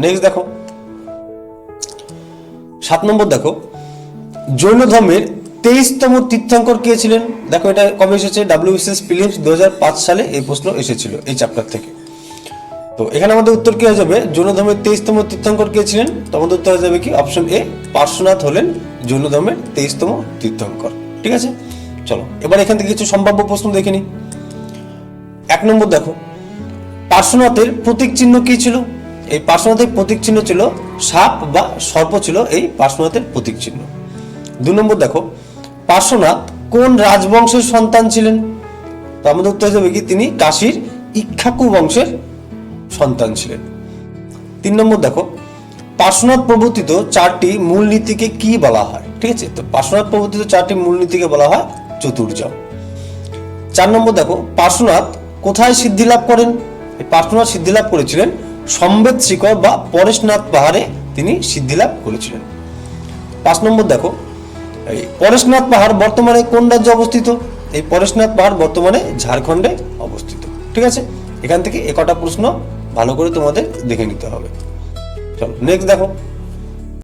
Next দেখো 7 নম্বর দেখো, জৈন ধর্মের 23তম তীর্থঙ্কর কে ছিলেন? দেখো এটা কবে এসেছে, WBCS প্রিলিমস 2005 সালে এই প্রশ্ন এসেছিল এই চ্যাপ্টার থেকে। তো এখানে আমাদের উত্তর কি হয়ে যাবে, জৈন ধর্মের 23তম তীর্থঙ্কর কে ছিলেন? তো আমাদের উত্তর হয়ে যাবে কি অপশন এ, পার্শ্বনাথ হলেন জৈন ধর্মের 23তম তীর্থঙ্কর। ঠিক আছে, চলো এবার এখান থেকে কিছু সম্ভাব্য প্রশ্ন দেখে নিই। 1 নম্বর দেখো, পার্শ্বনাথের প্রতীক চিহ্ন কি ছিল? এই পার্শ্বনাথের প্রতীক চিহ্ন ছিল সাপ বা সর্প ছিল এই পার্শ্বনাথের প্রতীক চিহ্ন। 2 নম্বর দেখো, পার্শ্বনাথ কোন রাজবংশের সন্তান ছিলেন? তো আমাদের উত্তর হবে কি, তিনি কাশীর ইক্ষ্বাকু বংশের সন্তান ছিলেন। 3 নম্বর দেখো, পার্শ্বনাথ প্রবর্তিত 4টি মূলনীতিকে কি বলা হয়? ঠিক আছে, তো পার্শ্বনাথ প্রবর্তিত 4টি মূলনীতিকে বলা হয় চতুর্যম। 4 নম্বর দেখো, পার্শ্বনাথ কোথায় সিদ্ধি লাভ করেন? এই পার্শ্বনাথ সিদ্ধি লাভ করেছিলেন সম্বেত শিখর বা পরেশনাথ পাহাড়ে তিনি সিদ্ধি লাভ করেছিলেন। 5 নম্বর দেখো, এই পরেশনাথ পাহাড় বর্তমানে কোন রাজ্যে অবস্থিত? এই পরেশনাথ পাহাড় বর্তমানে ঝাড়খণ্ডে অবস্থিত। ঠিক আছে, এখান থেকে একটা প্রশ্ন ভালো করে তোমাদের দেখে নিতে হবে। চলো নেক্সট দেখো